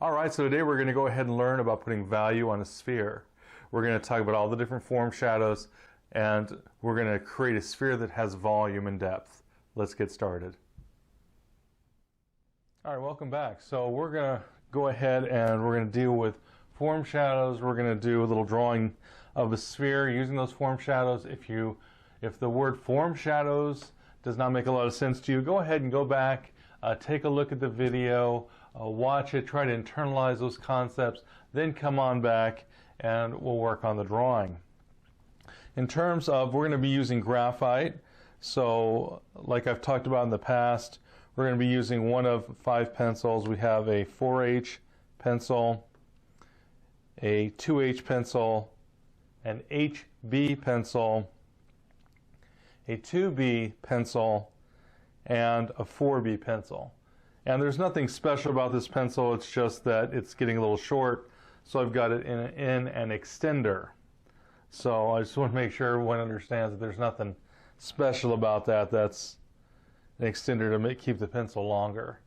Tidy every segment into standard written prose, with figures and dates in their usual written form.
Alright, so today we're going to go ahead and learn about putting value on a sphere. We're going to talk about all the different form shadows, and we're going to create a sphere that has volume and depth. Let's get started. Alright, welcome back. So we're going to go ahead and we're going to deal with form shadows. We're going to do a little drawing of a sphere using those form shadows. If the word form shadows does not make a lot of sense to you, go ahead and go back, take a look at the video, watch it, try to internalize those concepts, then come on back and we'll work on the drawing. In terms of, we're going to be using graphite. So like I've talked about in the past, we're going to be using one of 5 pencils. We have a 4H pencil, a 2H pencil, an HB pencil, a 2B pencil, and a 4B pencil. And there's nothing special about this pencil, it's just that it's getting a little short, so I've got it in an extender. So I just want to make sure everyone understands that there's nothing special about that. That's an extender to keep the pencil longer.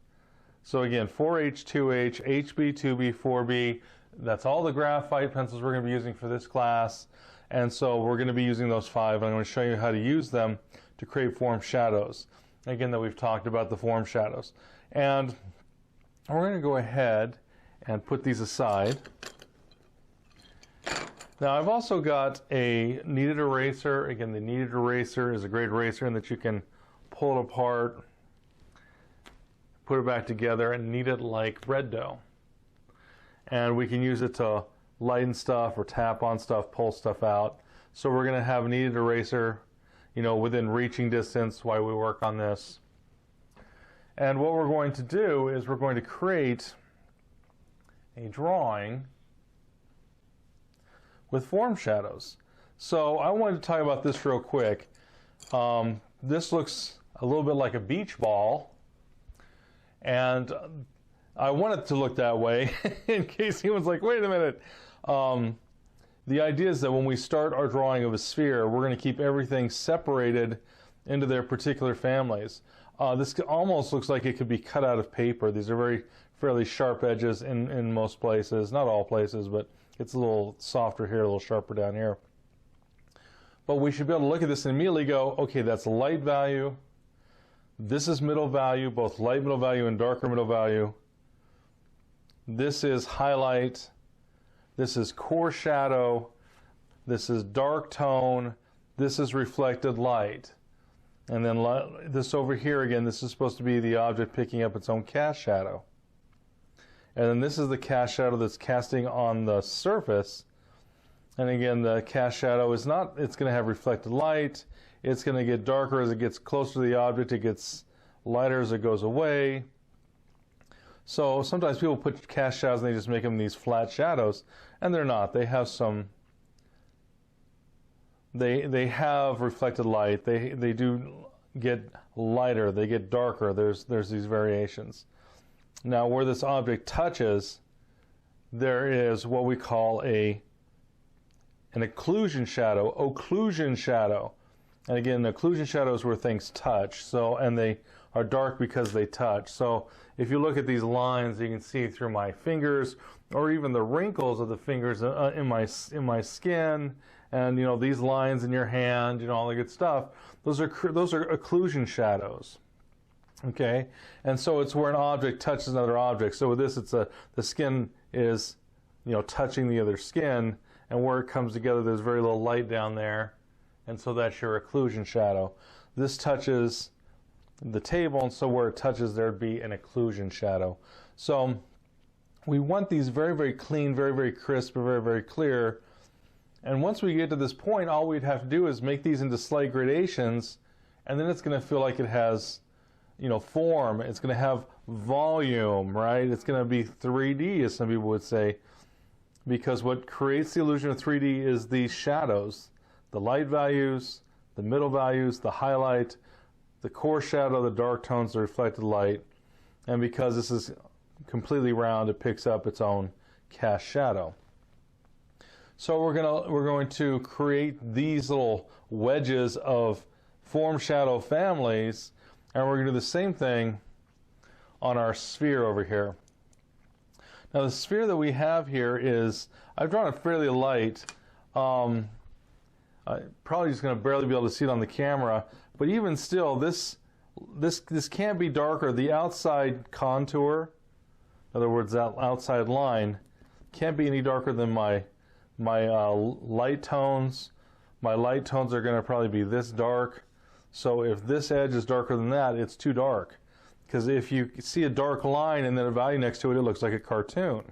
So again, 4H, 2H, HB, 2B, 4B, that's all the graphite pencils we're going to be using for this class. And so we're going to be using those 5, and I'm going to show you how to use them to create form shadows. Again, that we've talked about the form shadows. And we're going to go ahead and put these aside. Now I've also got a kneaded eraser. Again, the kneaded eraser is a great eraser in that you can pull it apart, put it back together, and knead it like bread dough. And we can use it to lighten stuff or tap on stuff, pull stuff out. So we're going to have a kneaded eraser, within reaching distance while we work on this. And what we're going to do is we're going to create a drawing with form shadows. So I wanted to talk about this real quick. This looks a little bit like a beach ball, and I want it to look that way in case anyone's like, wait a minute. The idea is that when we start our drawing of a sphere, we're going to keep everything separated into their particular families. This almost looks like it could be cut out of paper. These are fairly sharp edges in most places, not all places, but it's a little softer here, a little sharper down here. But we should be able to look at this and immediately go, okay, that's light value. This is middle value, both light middle value and darker middle value. This is highlight. This is core shadow. This is dark tone. This is reflected light. And then this over here, again, this is supposed to be the object picking up its own cast shadow. And then this is the cast shadow that's casting on the surface. And again, the cast shadow is not, it's going to have reflected light. It's going to get darker as it gets closer to the object. It gets lighter as it goes away. So sometimes people put cast shadows and they just make them these flat shadows. And they're not. They have some... They have reflected light. They do get lighter. They get darker. There's these variations. Now, where this object touches, there is what we call an occlusion shadow. Occlusion shadow. And again, the occlusion shadow is where things touch. And they are dark because they touch. So if you look at these lines, you can see through my fingers, or even the wrinkles of the fingers in my skin. And these lines in your hand, all the good stuff. Those are occlusion shadows. Okay, and so it's where an object touches another object. So with this, it's the skin is touching the other skin, and where it comes together, there's very little light down there, and so that's your occlusion shadow. This touches the table, and so where it touches, there'd be an occlusion shadow. So we want these very, very clean, very, very crisp, very, very clear. And once we get to this point, all we'd have to do is make these into slight gradations, and then it's going to feel like it has, form. It's going to have volume, right? It's going to be 3D, as some people would say, because what creates the illusion of 3D is these shadows, the light values, the middle values, the highlight, the core shadow, the dark tones, the reflected light. And because this is completely round, it picks up its own cast shadow. So we're going to create these little wedges of form shadow families, and we're going to do the same thing on our sphere over here. Now the sphere that we have here is, I've drawn it fairly light. I'm probably just going to barely be able to see it on the camera, but even still, this can't be darker. The outside contour, in other words, that outside line, can't be any darker than my light tones. My light tones are going to probably be this dark. So if this edge is darker than that, it's too dark. Because if you see a dark line and then a value next to it, it looks like a cartoon.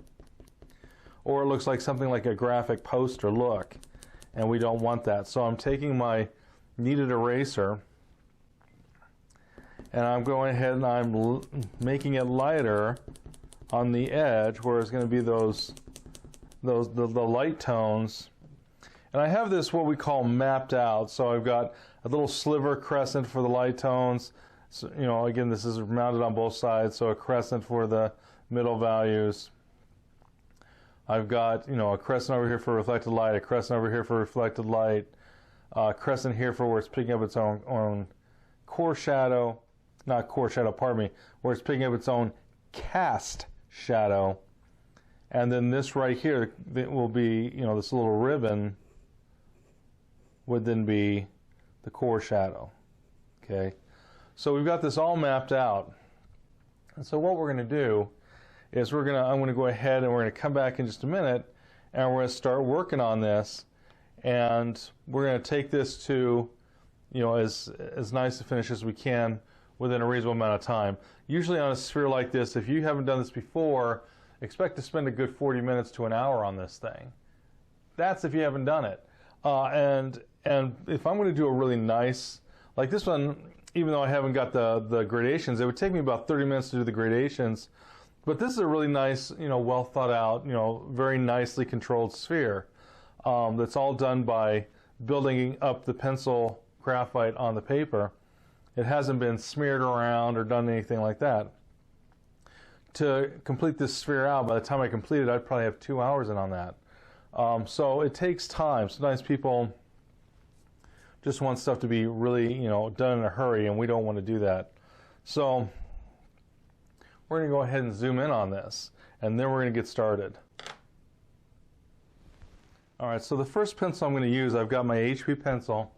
Or it looks like something like a graphic poster look. And we don't want that. So I'm taking my kneaded eraser and I'm going ahead and I'm making it lighter on the edge where it's going to be the light tones. And I have this what we call mapped out. So I've got a little sliver crescent for the light tones. So, you know, again, this is mounted on both sides, so a crescent for the middle values. I've got, you know, a crescent over here for reflected light, a crescent over here for reflected light, a crescent here for where it's picking up its own core shadow, not core shadow, pardon me, where it's picking up its own cast shadow. And then this right here that will be, you know, this little ribbon would then be the core shadow. Okay, so we've got this all mapped out. And so what we're going to do is I'm going to go ahead and we're going to come back in just a minute and we're going to start working on this, and we're going to take this to, you know, as nice a finish as we can within a reasonable amount of time. Usually on a sphere like this, if you haven't done this before, expect to spend a good 40 minutes to an hour on this thing. That's if you haven't done it. And if I'm going to do a really nice, like this one, even though I haven't got the gradations, it would take me about 30 minutes to do the gradations. But this is a really nice, you know, well thought out, you know, very nicely controlled sphere that's all done by building up the pencil graphite on the paper. It hasn't been smeared around or done anything like that. To complete this sphere out, by the time I complete it, I'd probably have 2 hours in on that. So it takes time. Sometimes people just want stuff to be really, you know, done in a hurry, and we don't want to do that. So we're going to go ahead and zoom in on this, and then we're going to get started. All right, so the first pencil I'm going to use, I've got my HB pencil.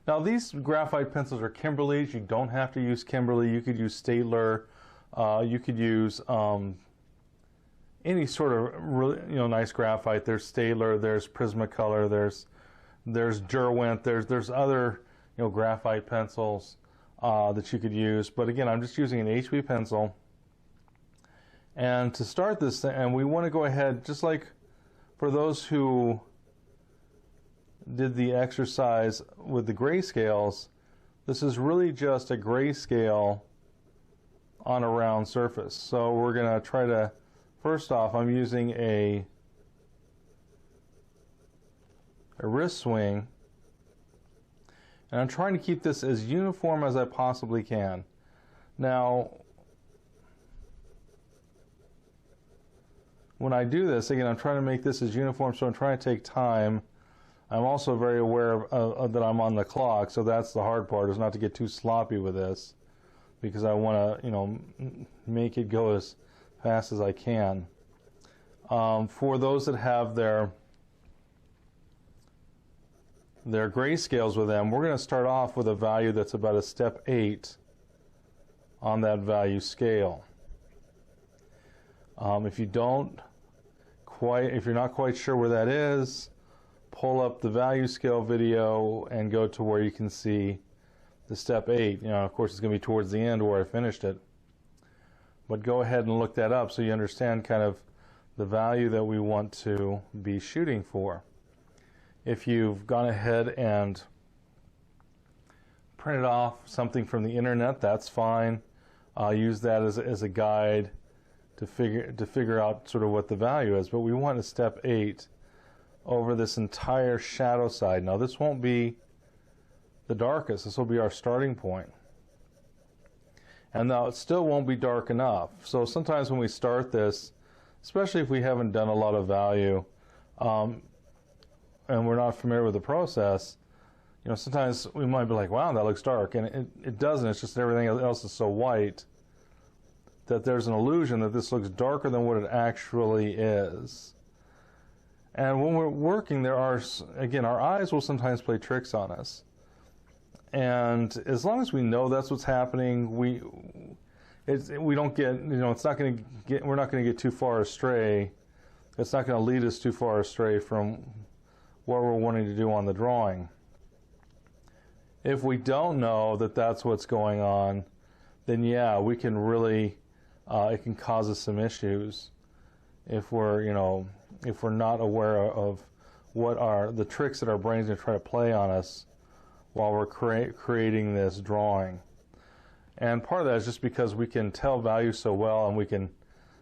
Now these graphite pencils are Kimberly's. You don't have to use Kimberly. You could use Staedtler. You could use any sort of really, you know, nice graphite. There's Staedtler, there's Prismacolor, there's Derwent, there's other, you know, graphite pencils that you could use. But again, I'm just using an HB pencil. And to start this thing, and we want to go ahead, just like for those who did the exercise with the grayscales, this is really just a grayscale on a round surface. So we're going to try to, first off, I'm using a wrist swing, and I'm trying to keep this as uniform as I possibly can. Now, when I do this, again, I'm trying to make this as uniform, so I'm trying to take time. I'm also very aware that I'm on the clock, so that's the hard part, is not to get too sloppy with this, because I want to, you know, make it go as fast as I can. For those that have their grayscales with them, we're going to start off with a value that's about a step 8 on that value scale. If you're not quite sure where that is, pull up the value scale video and go to where you can see the step 8. You know, of course, it's going to be towards the end where I finished it. But go ahead and look that up so you understand kind of the value that we want to be shooting for. If you've gone ahead and printed off something from the internet, that's fine. I'll use that as a guide to figure out sort of what the value is. But we want a step 8 over this entire shadow side. Now this won't be the darkest. This will be our starting point. And now it still won't be dark enough. So sometimes when we start this, especially if we haven't done a lot of value, and we're not familiar with the process, you know, sometimes we might be like, wow, that looks dark. And it doesn't. It's just everything else is so white that there's an illusion that this looks darker than what it actually is. And when we're working, there are, again, our eyes will sometimes play tricks on us. And as long as we know that's what's happening, we don't get, it's not going to get, we're not going to get too far astray. It's not going to lead us too far astray from what we're wanting to do on the drawing. If we don't know that that's what's going on, then yeah, we can really, it can cause us some issues if we're, if we're not aware of what are the tricks that our brain's going to try to play on us while we're creating this drawing. And part of that is just because we can tell values so well and we can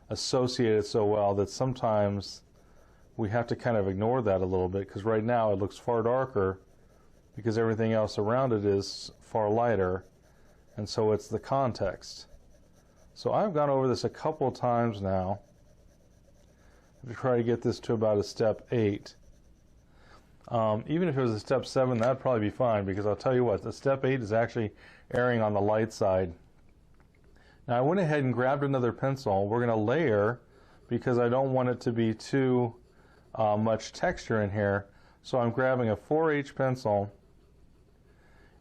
associate it so well that sometimes we have to kind of ignore that a little bit, because right now it looks far darker because everything else around it is far lighter, and so it's the context. So I've gone over this a couple times now to try to get this to about a step 8. Even if it was a step 7, that'd probably be fine, because I'll tell you what, the step 8 is actually erring on the light side. Now I went ahead and grabbed another pencil. We're going to layer because I don't want it to be too much texture in here. So I'm grabbing a 4H pencil,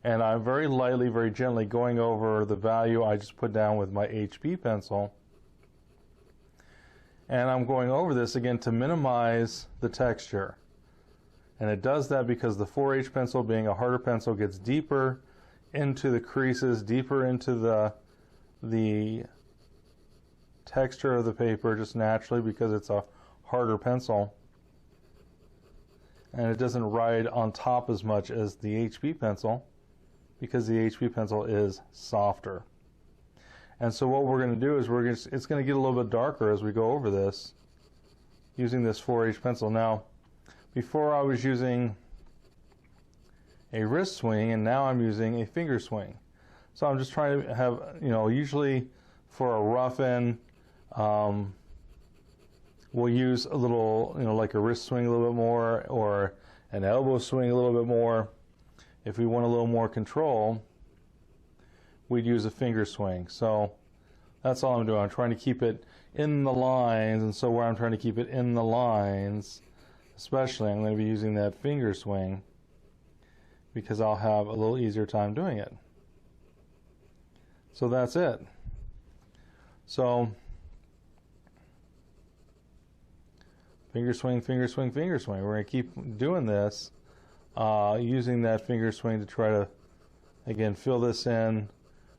and I'm very lightly, very gently going over the value I just put down with my HB pencil. And I'm going over this again to minimize the texture. And it does that because the 4H pencil, being a harder pencil, gets deeper into the creases, deeper into the texture of the paper just naturally because it's a harder pencil. And it doesn't ride on top as much as the HB pencil because the HB pencil is softer. And so what we're going to do is it's going to get a little bit darker as we go over this using this 4H pencil. Now, before I was using a wrist swing, and now I'm using a finger swing. So I'm just trying to have, usually for a rough-in, we'll use a little, like a wrist swing a little bit more, or an elbow swing a little bit more. If we want a little more control, we'd use a finger swing. So that's all I'm doing. I'm trying to keep it in the lines, and so where I'm trying to keep it in the lines, especially, I'm going to be using that finger swing because I'll have a little easier time doing it. So that's it. So finger swing, finger swing, finger swing. We're going to keep doing this, using that finger swing to try to, again, fill this in,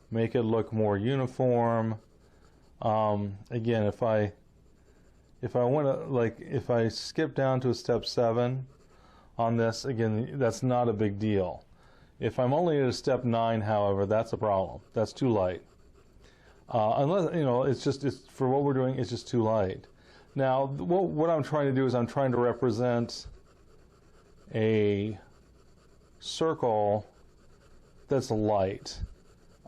make it look more uniform. Again, if I want to, if I skip down to a step 7 on this, again, that's not a big deal. If I'm only at a step 9, however, that's a problem. That's too light. Unless, it's for what we're doing, it's just too light. Now, what I'm trying to do is I'm trying to represent a circle that's light.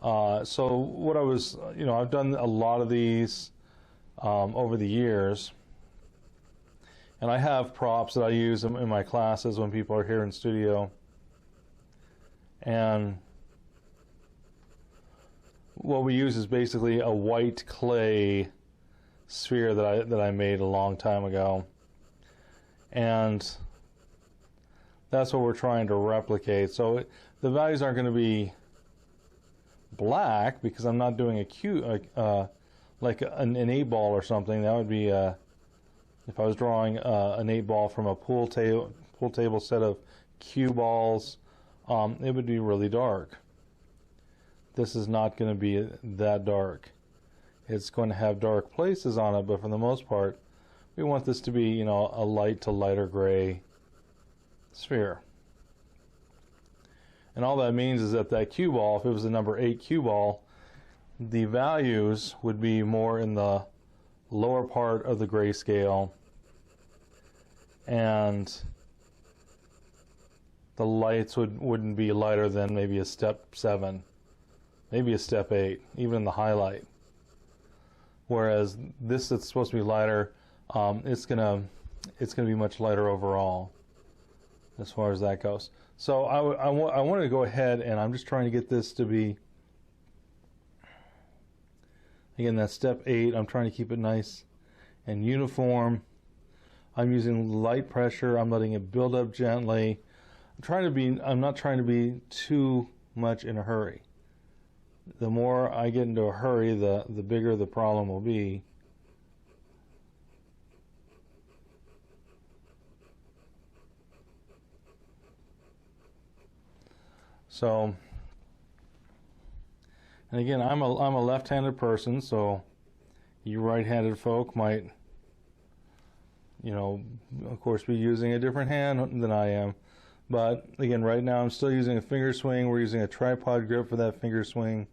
So what I was, I've done a lot of these over the years, and I have props that I use in my classes when people are here in studio. And what we use is basically a white clay sphere that I made a long time ago, and that's what we're trying to replicate. So the values aren't going to be black because I'm not doing a cue like an 8-ball or something. That would be if I was drawing an 8-ball from a pool table set of cue balls, it would be really dark. This is not going to be that dark. It's going to have dark places on it, but for the most part, we want this to be, a light to lighter gray sphere. And all that means is that cue ball, if it was a number 8 cue ball, the values would be more in the lower part of the grayscale, and the lights wouldn't be lighter than maybe a step 7, maybe a step 8, even the highlight. Whereas this that's supposed to be lighter, it's gonna be much lighter overall as far as that goes. So I wanted to go ahead, and I'm just trying to get this to be Again, that's step 8. I'm trying to keep it nice and uniform. I'm using light pressure. I'm letting it build up gently. I'm not trying to be too much in a hurry. The more I get into a hurry, the bigger the problem will be. So, and again, I'm a left-handed person, so you right-handed folk might, of course, be using a different hand than I am. But again, right now I'm still using a finger swing. We're using a tripod grip for that finger swing,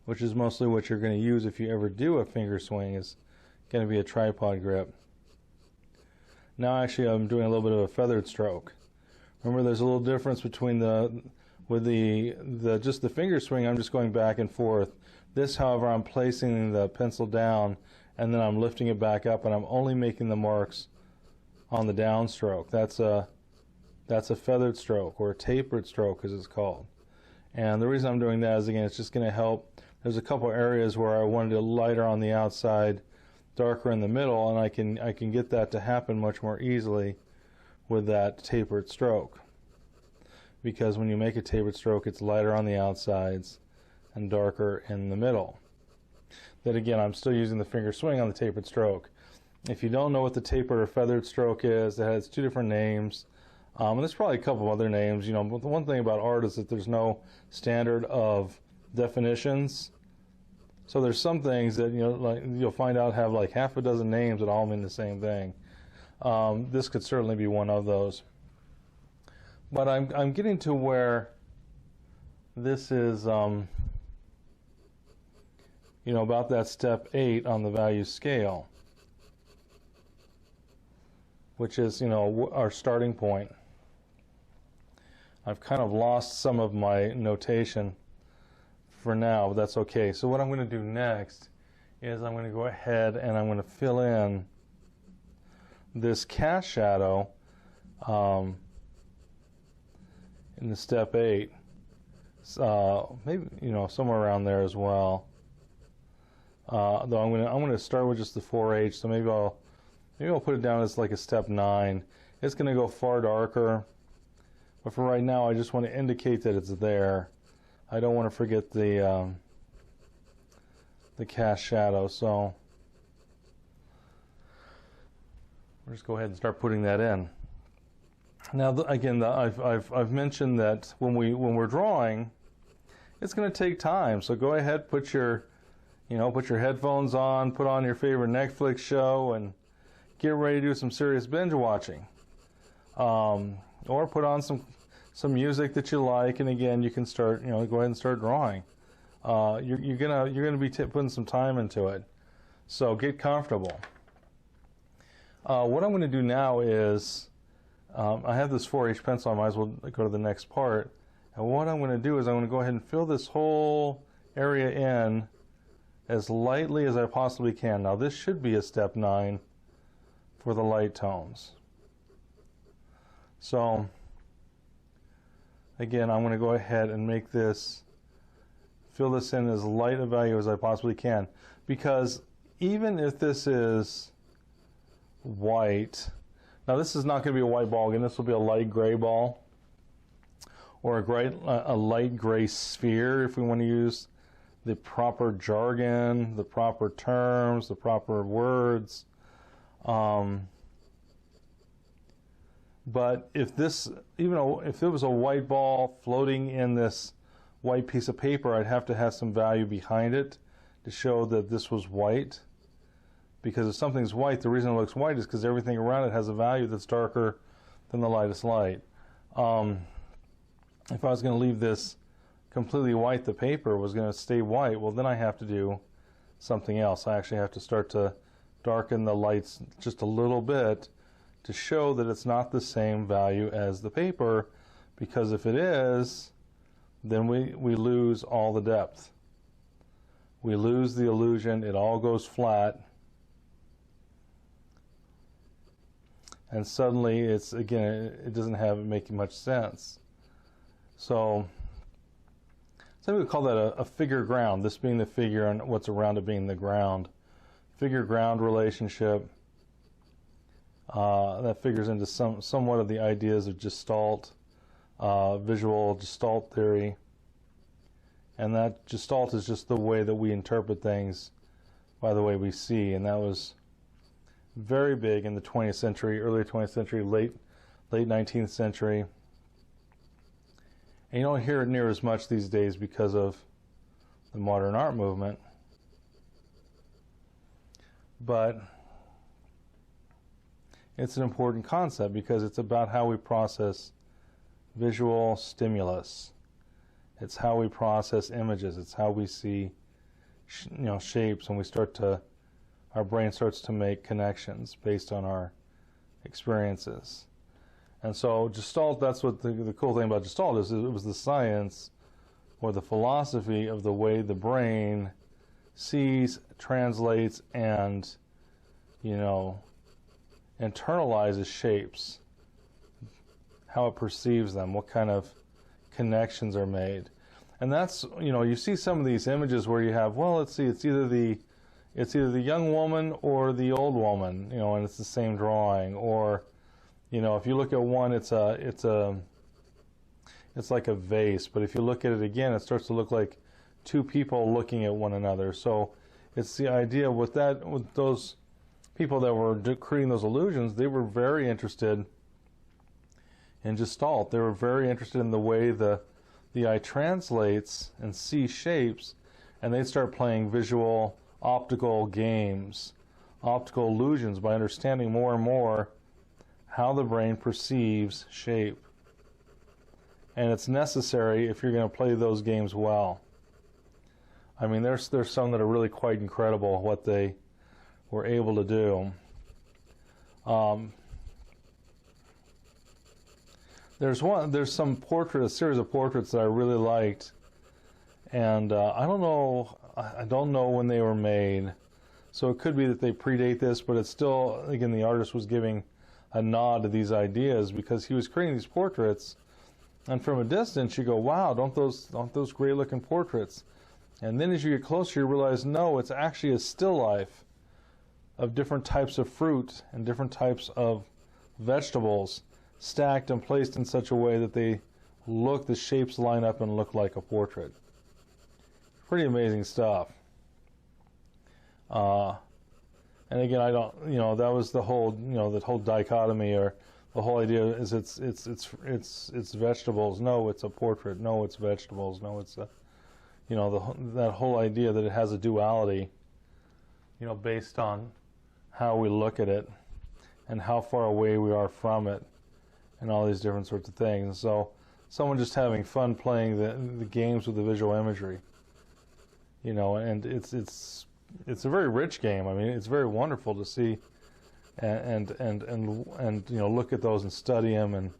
which is mostly what you're going to use if you ever do a finger swing, is going to be a tripod grip. Now actually I'm doing a little bit of a feathered stroke. Remember, there's a little difference between just the finger swing. I'm just going back and forth. This, however, I'm placing the pencil down and then I'm lifting it back up, and I'm only making the marks on the downstroke. That's a feathered stroke, or a tapered stroke as it's called. And the reason I'm doing that is, again, it's just going to help. There's a couple areas where I wanted it lighter on the outside, darker in the middle, and I can get that to happen much more easily with that tapered stroke. Because when you make a tapered stroke, it's lighter on the outsides and darker in the middle. Then again, I'm still using the finger swing on the tapered stroke. If you don't know what the tapered or feathered stroke is, it has 2 different names. And there's probably a couple of other names. But the one thing about art is that there's no standard of definitions. So there's some things that like you'll find out have like half a dozen names that all mean the same thing. This could certainly be one of those. But I'm getting to where this is about that step 8 on the value scale, which is our starting point. I've kind of lost some of my notation for now, but that's okay. So what I'm going to do next is I'm going to go ahead and I'm going to fill in this cast shadow in the step 8, maybe somewhere around there as well. Though I'm going to start with just the 4H, so maybe I'll put it down as like a step 9. It's going to go far darker, but for right now I just want to indicate that it's there. I don't want to forget the cast shadow, so we'll just go ahead and start putting that in. Now again, I've mentioned that when we're drawing, it's going to take time. So go ahead, put your headphones on, put on your favorite Netflix show, and get ready to do some serious binge watching. Or put on some music that you like, and again, you can start, go ahead and start drawing. You're gonna be putting some time into it, so get comfortable. What I'm going to do now is, I have this 4H pencil. I might as well go to the next part. And what I'm going to do is I'm going to go ahead and fill this whole area in as lightly as I possibly can. Now this should be a step 9 for the light tones. So again, I'm going to go ahead and fill this in as light a value as I possibly can, because even if this is white, now this is not going to be a white ball. Again, this will be a light gray ball, or a light gray sphere if we want to use the proper jargon, the proper terms, the proper words. But if it was a white ball floating in this white piece of paper, I'd have to have some value behind it to show that this was white. Because if something's white, the reason it looks white is because everything around it has a value that's darker than the lightest light. If I was going to leave this completely white, the paper was going to stay white, well then I have to do something else. I actually have to start to darken the lights just a little bit to show that it's not the same value as the paper, because if it is, then we lose all the depth. We lose the illusion, it all goes flat, and suddenly it doesn't make much sense. So some people call that a figure ground, this being the figure and what's around it being the ground. Figure ground relationship. That figures into somewhat of the ideas of Gestalt, visual Gestalt theory. And that Gestalt is just the way that we interpret things by the way we see. And that was very big in the 20th century, early 20th century, late 19th century. And you don't hear it near as much these days because of the modern art movement. But it's an important concept because it's about how we process visual stimulus. It's how we process images. It's how we see, shapes, and our brain starts to make connections based on our experiences. And so Gestalt, that's what the cool thing about Gestalt is. It was the science or the philosophy of the way the brain sees, translates, and, internalizes shapes, how it perceives them, what kind of connections are made. And that's, you see some of these images where you have, well, let's see, it's either the young woman or the old woman, and it's the same drawing. Or, if you look at one, it's like a vase, but if you look at it again, it starts to look like two people looking at one another. So it's the idea with those people that were creating those illusions, they were very interested in Gestalt. They were very interested in the way the eye translates and sees shapes, and they'd start playing visual optical games, optical illusions, by understanding more and more how the brain perceives shape. And it's necessary if you're going to play those games well. I mean, there's some that are really quite incredible what they were able to do. There's a series of portraits that I really liked, and I don't know when they were made, so it could be that they predate this, but it's still, again, the artist was giving a nod to these ideas because he was creating these portraits, and from a distance you go, wow, don't those great looking portraits? And then as you get closer, you realize, no, it's actually a still life of different types of fruit and different types of vegetables stacked and placed in such a way that the shapes line up and look like a portrait. Pretty amazing stuff. And again, that was the whole, that whole dichotomy, or the whole idea is it's vegetables. No, it's a portrait. No, it's vegetables. No, it's that whole idea that it has a duality, based on how we look at it and how far away we are from it, and all these different sorts of things. So someone just having fun playing the games with the visual imagery, and it's a very rich game. I mean, it's very wonderful to see and look at those and study them,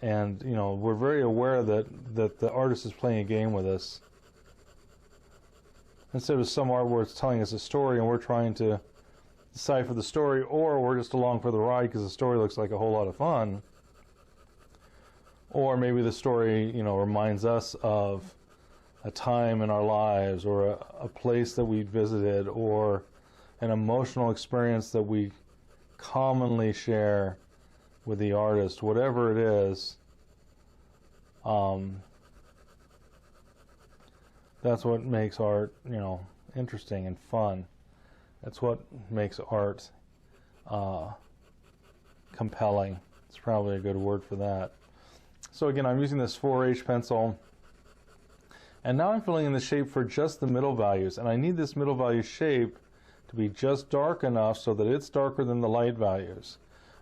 and we're very aware that the artist is playing a game with us, instead of some art where it's telling us a story and we're trying to decipher the story, or we're just along for the ride because the story looks like a whole lot of fun, or maybe the story reminds us of a time in our lives, or a place that we visited, or an emotional experience that we commonly share with the artist, whatever it is. That's what makes art, interesting and fun. That's what makes art compelling. It's probably a good word for that. So again, I'm using this 4H pencil, and now I'm filling in the shape for just the middle values, and I need this middle value shape to be just dark enough so that it's darker than the light values.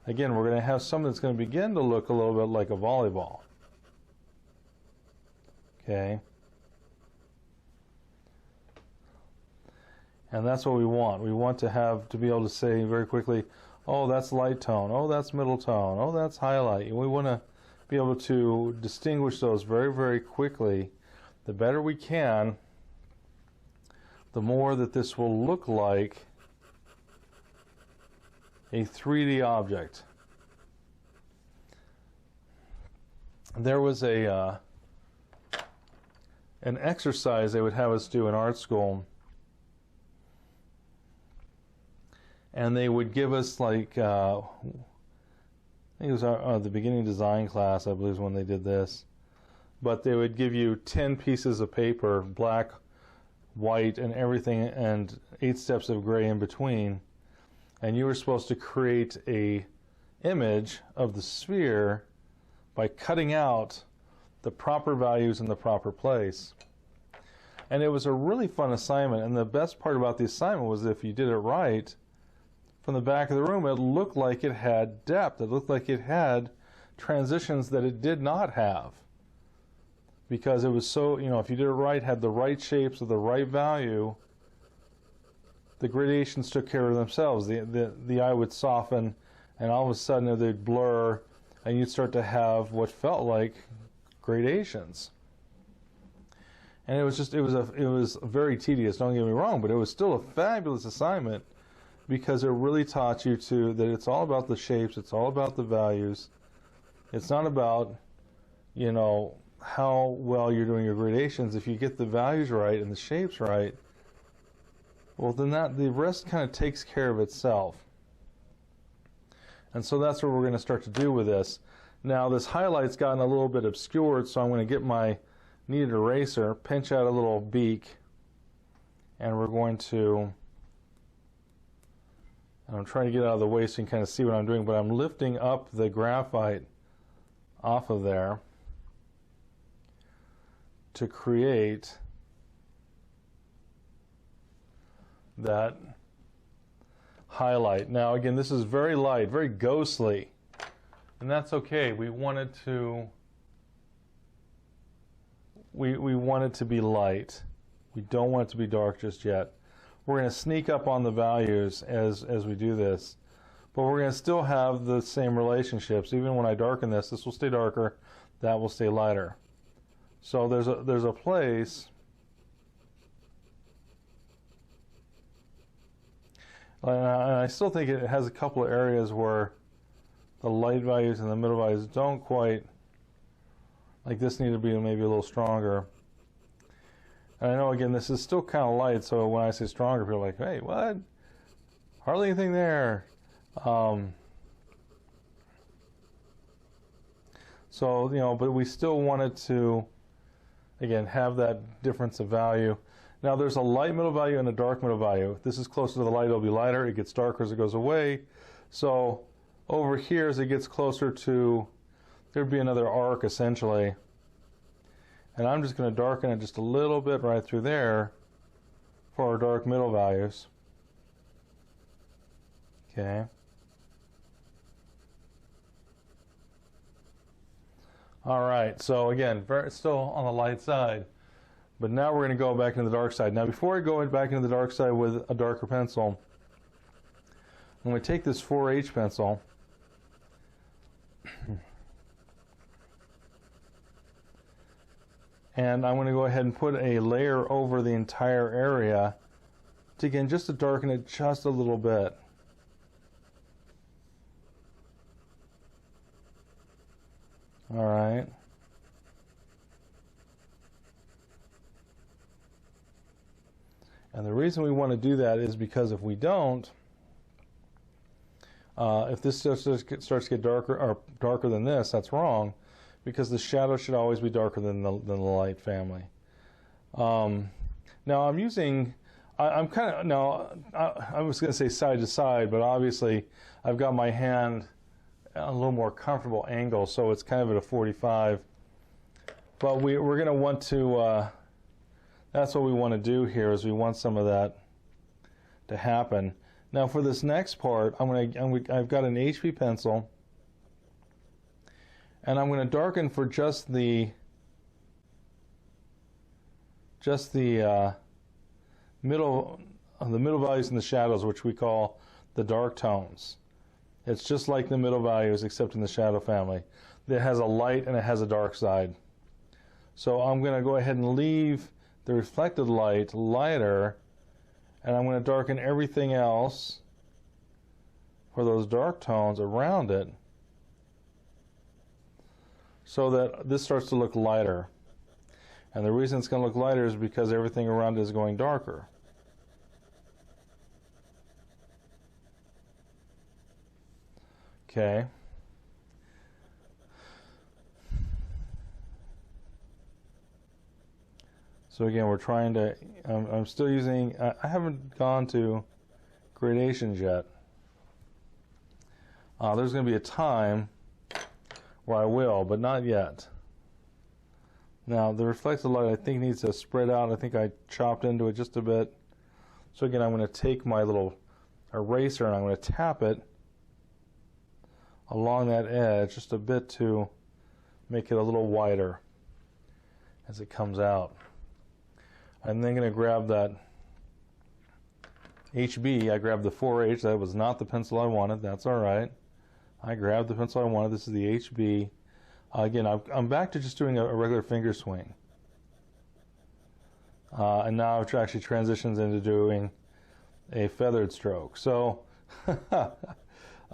Again, we're going to have something that's going to begin to look a little bit like a volleyball. Okay? And that's what we want. We want to be able to say very quickly, oh, that's light tone, oh, that's middle tone, oh, that's highlight. And we want to be able to distinguish those very, very quickly. The better we can, the more that this will look like a 3D object. There was a an exercise they would have us do in art school. And they would give us, like, I think it was the beginning design class, I believe, is when they did this. But they would give you 10 pieces of paper, black, white, and everything, and 8 steps of gray in between. And you were supposed to create a image of the sphere by cutting out the proper values in the proper place. And it was a really fun assignment, and the best part about the assignment was if you did it right, from the back of the room, it looked like it had depth. It looked like it had transitions that it did not have. Because it was so, if you did it right, had the right shapes of the right value, the gradations took care of themselves. The eye would soften, and all of a sudden they'd blur, and you'd start to have what felt like gradations. And it was very tedious, don't get me wrong, but it was still a fabulous assignment, because it really taught you that it's all about the shapes, it's all about the values. It's not about, how well you're doing your gradations. If you get the values right and the shapes right, well, then the rest kind of takes care of itself. And so that's what we're going to start to do with this. Now, this highlight's gotten a little bit obscured, so I'm going to get my kneaded eraser, pinch out a little beak, and we're going to, and I'm trying to get out of the way so you can kind of see what I'm doing, but I'm lifting up the graphite off of there to create that highlight. Now again, this is very light, very ghostly, and that's okay. We want it to be light. We don't want it to be dark just yet. We're going to sneak up on the values as we do this, but we're going to still have the same relationships. Even when I darken this will stay darker, that will stay lighter. So there's a place, and I still think it has a couple of areas where the light values and the middle values don't quite, like this need to be maybe a little stronger. And I know, again, this is still kind of light, so when I say stronger, people are like, hey, what? Hardly anything there. So, but we still wanted to, again, have that difference of value. Now, there's a light middle value and a dark middle value. This is closer to the light, it'll be lighter. It gets darker as it goes away. So over here, as it gets closer to, there'd be another arc, essentially. And I'm just going to darken it just a little bit right through there for our dark middle values. Okay. All right, so again, still on the light side, but now we're going to go back into the dark side. Now, before I go back into the dark side with a darker pencil, I'm going to take this 4H pencil and I'm going to go ahead and put a layer over the entire area to, again, just to darken it just a little bit. All right. And the reason we want to do that is because if we don't, if this starts to get darker or darker than this, that's wrong, because the shadow should always be darker than the light family. Now I'm using, I'm kind of, now I was going to say side to side, but obviously I've got my hand a little more comfortable angle, so it's kind of at a 45. But we're going to want to, that's what we want to do here, is we want some of that to happen. Now for this next part, I've got an HB pencil, and I'm going to darken for just the middle values and the shadows, which we call the dark tones. It's just like the middle values, except in the shadow family. It has a light and it has a dark side. So I'm going to go ahead and leave the reflected light lighter, and I'm going to darken everything else for those dark tones around it, so that this starts to look lighter. And the reason it's going to look lighter is because everything around it is going darker. Okay. So again, we're trying to, I'm still using, I haven't gone to gradations yet. There's going to be a time where I will, but not yet. Now, the reflected light I think needs to spread out. I think I chopped into it just a bit. So again, I'm going to take my little eraser and I'm going to tap it along that edge just a bit to make it a little wider as it comes out. I'm then going to grab that HB. I grabbed the 4H. That was not the pencil I wanted. That's all right. I grabbed the pencil I wanted. This is the HB. Again, I'm back to just doing a regular finger swing. And now I've actually transitioned into doing a feathered stroke. So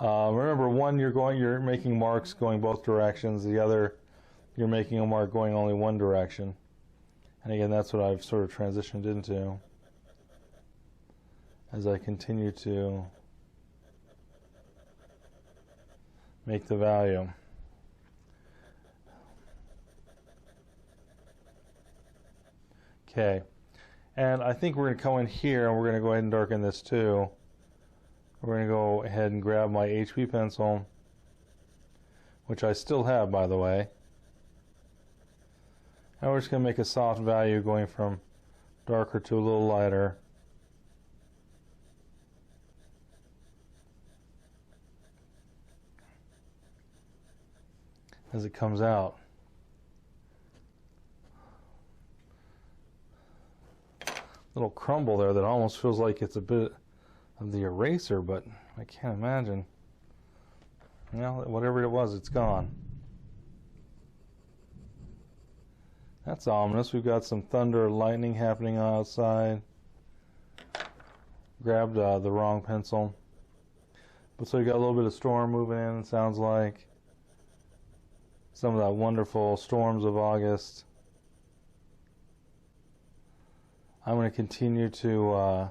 remember, one, you're making marks going both directions. The other, you're making a mark going only one direction. And again, that's what I've sort of transitioned into as I continue to make the value. Okay, and I think we're going to go in here and we're going to go ahead and darken this too. We're going to go ahead and grab my HB pencil, which I still have, by the way. And we're just going to make a soft value going from darker to a little lighter. As it comes out. Little crumble there that almost feels like it's a bit of the eraser, but I can't imagine. You know, whatever it was, it's gone. That's ominous. We've got some thunder or lightning happening outside. Grabbed the wrong pencil. But so you got a little bit of storm moving in, it sounds like. Some of that wonderful storms of August. I'm going to continue to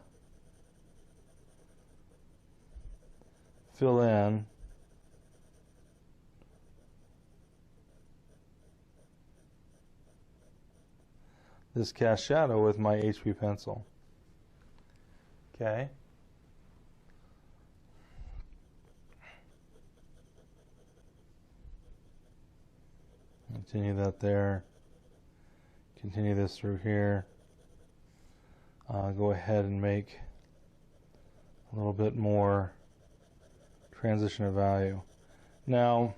fill in this cast shadow with my HB pencil. Okay. Continue that there. Continue this through here. Go ahead and make a little bit more transition of value. Now,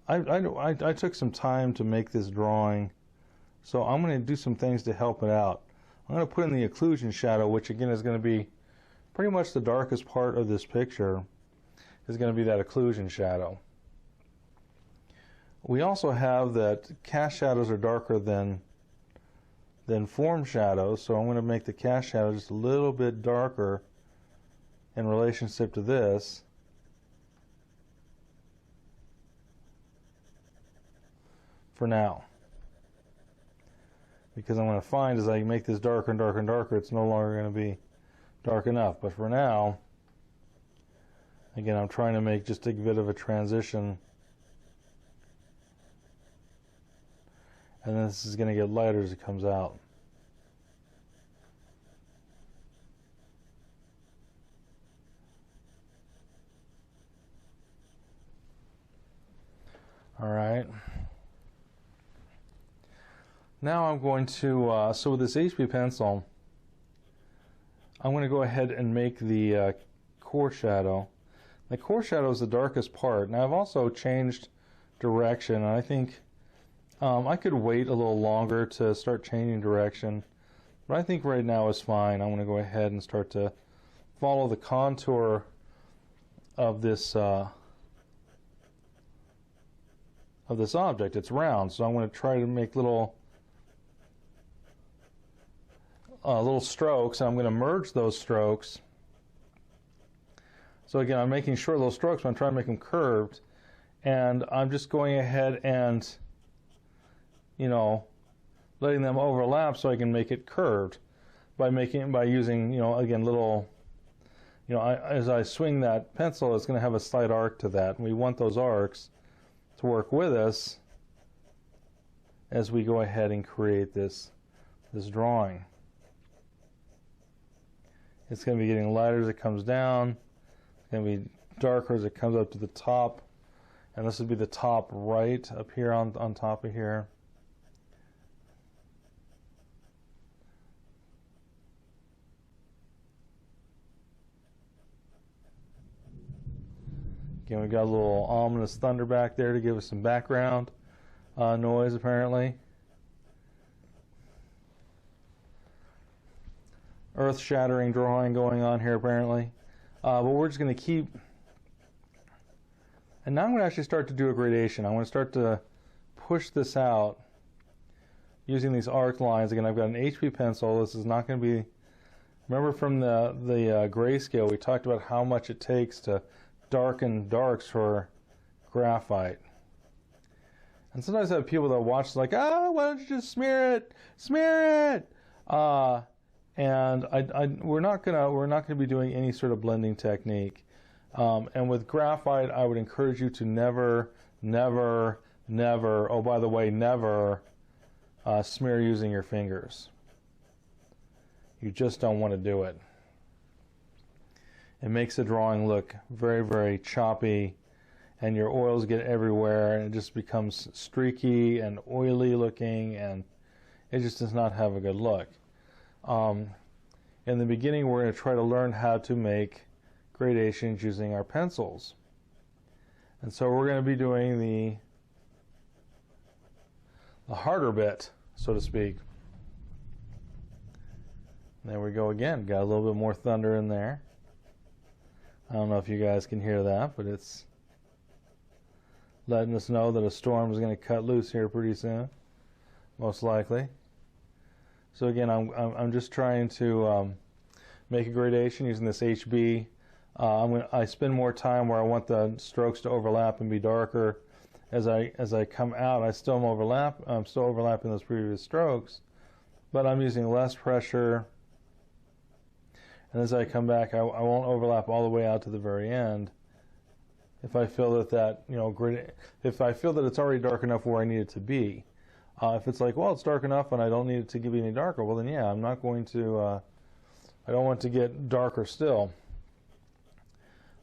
I took some time to make this drawing, so I'm going to do some things to help it out. I'm going to put in the occlusion shadow, which again is going to be pretty much the darkest part of this picture, is going to be that occlusion shadow. We also have that cast shadows are darker than form shadows, so I'm going to make the cast shadow just a little bit darker in relationship to this. For now. Because I'm going to find as I make this darker and darker and darker, it's no longer going to be dark enough. But for now, again, I'm trying to make just a bit of a transition. And then this is going to get lighter as it comes out. All right. Now I'm going to, so with this HB pencil, I'm going to go ahead and make the core shadow. The core shadow is the darkest part. Now I've also changed direction, and I think I could wait a little longer to start changing direction, but I think right now is fine. I'm going to go ahead and start to follow the contour of this object. It's round, so I'm going to try to make little strokes, and I'm going to merge those strokes. So again, I'm making sure those strokes, but I'm trying to make them curved, and I'm just going ahead and you know, letting them overlap so I can make it curved by using, you know, again, little, you know, as I swing that pencil, it's going to have a slight arc to that, and we want those arcs to work with us as we go ahead and create this drawing. It's going to be getting lighter as it comes down. It's going to be darker as it comes up to the top. And this would be the top right up here on top of here. Again, we've got a little ominous thunder back there to give us some background noise, apparently. Earth-shattering drawing going on here, apparently. But we're just going to keep... And now I'm going to actually start to do a gradation. I'm going to start to push this out using these arc lines. Again, I've got an HB pencil. This is not going to be... Remember from the grayscale, we talked about how much it takes to darken darks for graphite. And sometimes I have people that watch like, why don't you just smear it? Smear it! And we're not gonna be doing any sort of blending technique. And with graphite, I would encourage you to never, oh, by the way, never smear using your fingers. You just don't want to do it. It makes the drawing look very, very choppy, and your oils get everywhere, and it just becomes streaky and oily looking, and it just does not have a good look. In the beginning, we're going to try to learn how to make gradations using our pencils. And so we're going to be doing the harder bit, so to speak. There we go again. Got a little bit more thunder in there. I don't know if you guys can hear that, but it's letting us know that a storm is going to cut loose here pretty soon, most likely. So again, I'm just trying to make a gradation using this HB. I spend more time where I want the strokes to overlap and be darker. As I come out, I'm still overlapping those previous strokes, but I'm using less pressure. And as I come back, I won't overlap all the way out to the very end. If I feel that if I feel that it's already dark enough where I need it to be. If it's like, well, it's dark enough and I don't need it to be any darker, well then yeah, I'm not going to, I don't want to get darker still.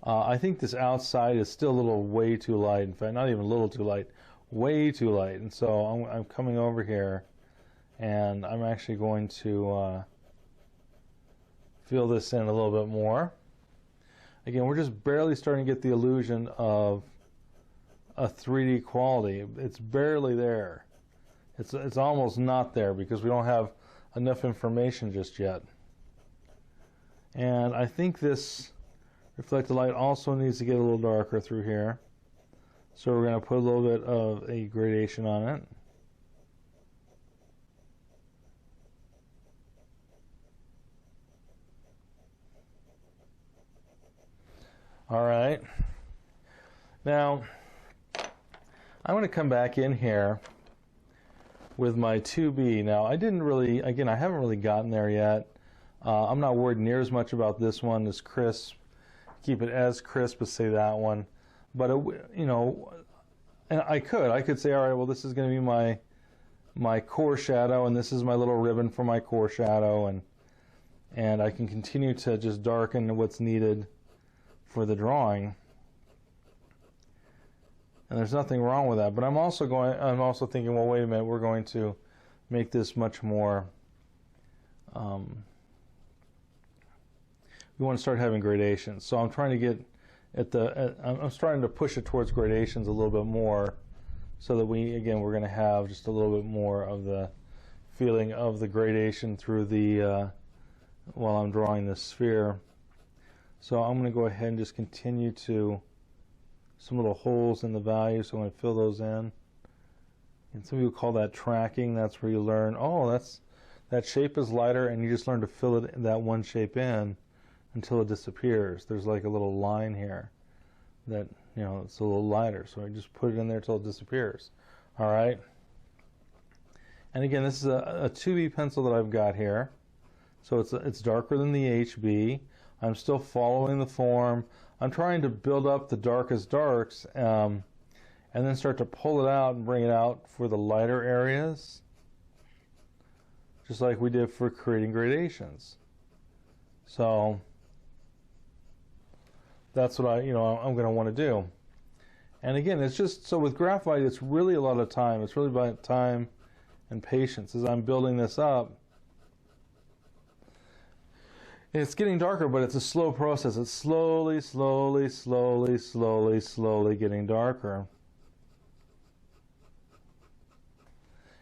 I think this outside is still a little way too light. In fact, not even a little too light, way too light. And so I'm coming over here and I'm actually going to fill this in a little bit more. Again, we're just barely starting to get the illusion of a 3D quality. It's barely there. It's almost not there because we don't have enough information just yet. And I think this reflected light also needs to get a little darker through here. So we're going to put a little bit of a gradation on it. All right. Now, I'm going to come back in here with my 2B. Now, I haven't really gotten there yet. I'm not worried near as much about this one as crisp. Keep it as crisp as, say, that one. But, and I could say, all right, well, this is going to be my core shadow, and this is my little ribbon for my core shadow, and I can continue to just darken what's needed for the drawing. And there's nothing wrong with that. But I'm also thinking, well, wait a minute, we're going to make this much more, we want to start having gradations. So I'm trying to get I'm starting to push it towards gradations a little bit more so that we're going to have just a little bit more of the feeling of the gradation through while I'm drawing this sphere. So I'm going to go ahead and just continue to some little holes in the value, so I'm going to fill those in. And some people call that tracking. That's where you learn, oh, that shape is lighter, and you just learn to fill that one shape in until it disappears. There's like a little line here that, it's a little lighter, so I just put it in there until it disappears. All right. And again, this is a 2B pencil that I've got here. So it's darker than the HB. I'm still following the form. I'm trying to build up the darkest darks and then start to pull it out and bring it out for the lighter areas, just like we did for creating gradations. So that's what I'm going to want to do. And again, it's just, so with graphite, it's really a lot of time. It's really about time and patience as I'm building this up. It's getting darker, but it's a slow process. It's slowly getting darker.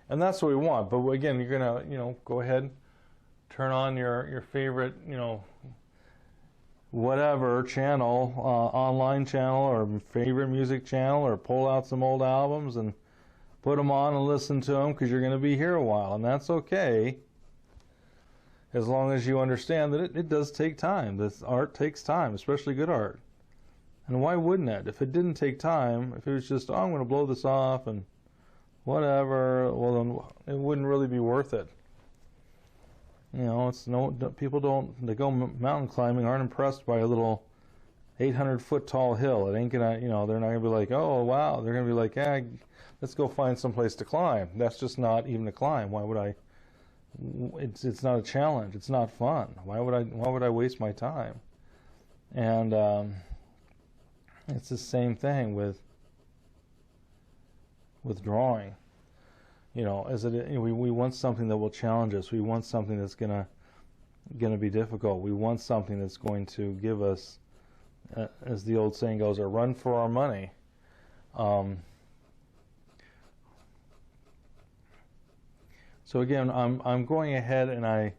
And that's what we want. But again, you're going to, go ahead, turn on your favorite, whatever channel, online channel or favorite music channel, or pull out some old albums and put them on and listen to them, because you're going to be here a while, and that's okay, as long as you understand that it does take time. This art takes time, especially good art. And why wouldn't it? If it didn't take time, if it was just, oh, I'm going to blow this off and whatever, well, then it wouldn't really be worth it. It's people they go mountain climbing, aren't impressed by a little 800-foot tall hill. It ain't gonna, they're not gonna be like, oh wow. They're gonna be like, yeah, let's go find some place to climb. That's just not even a climb. Why would I? It's not a challenge. It's not fun. Why would I waste my time? And it's the same thing with drawing. We want something that will challenge us. We want something that's gonna be difficult. We want something that's going to give us, as the old saying goes, a run for our money. So again, I'm going ahead, and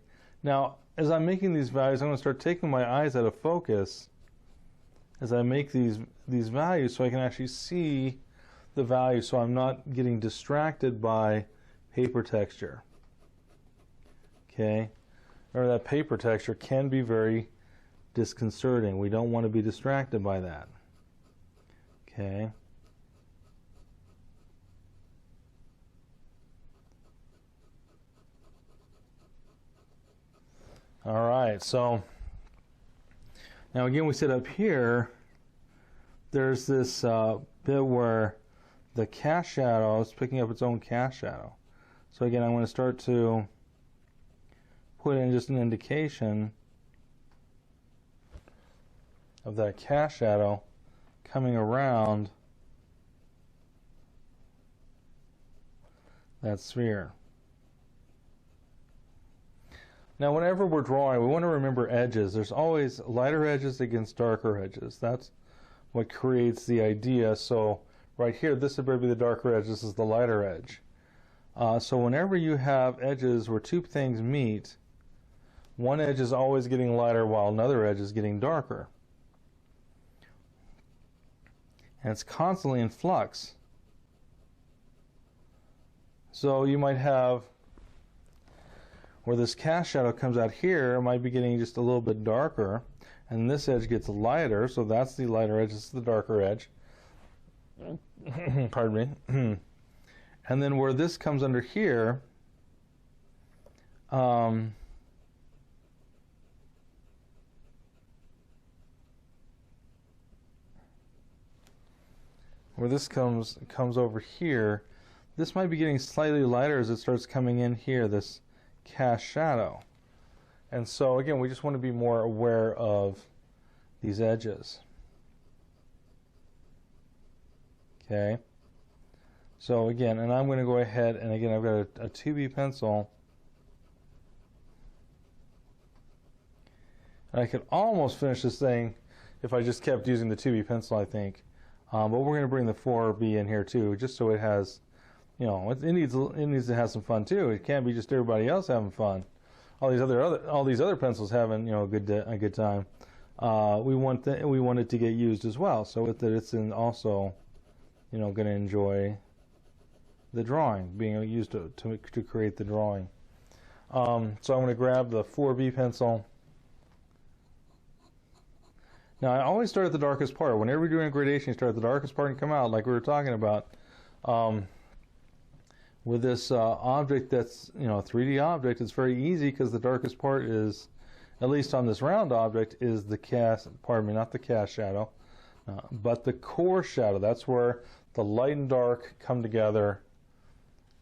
now as I'm making these values, I'm going to start taking my eyes out of focus as I make these values, so I can actually see the value, so I'm not getting distracted by paper texture. Okay? Remember, that paper texture can be very disconcerting. We don't want to be distracted by that. Okay? All right, so now again, we sit up here. There's this bit where the cast shadow is picking up its own cast shadow. So again, I'm going to start to put in just an indication of that cast shadow coming around that sphere. Now, whenever we're drawing, we want to remember edges. There's always lighter edges against darker edges. That's what creates the idea. So right here, this would be the darker edge, this is the lighter edge. So whenever you have edges where two things meet, one edge is always getting lighter while another edge is getting darker. And it's constantly in flux. So you might have where this cast shadow comes out here, it might be getting just a little bit darker, and this edge gets lighter, so that's the lighter edge, this is the darker edge. Pardon me. And then where this comes under here, where this comes over here, this might be getting slightly lighter as it starts coming in here, this cast shadow. And so again, we just want to be more aware of these edges. Okay, so again, and I'm going to go ahead, and again, I've got a 2B pencil, and I could almost finish this thing if I just kept using the 2B pencil, I think. But we're going to bring the 4B in here too, just so it has, it needs to have some fun too. It can't be just everybody else having fun. All these other pencils having a good time. We want it to get used as well, so that it's also going to enjoy the drawing, being used to create the drawing. So I'm going to grab the 4B pencil. Now, I always start at the darkest part. Whenever you're doing a gradation, you start at the darkest part and come out, like we were talking about. with this object that's, you know, a 3D object, it's very easy because the darkest part is, at least on this round object, is the cast, pardon me, not the cast shadow, but the core shadow. That's where the light and dark come together.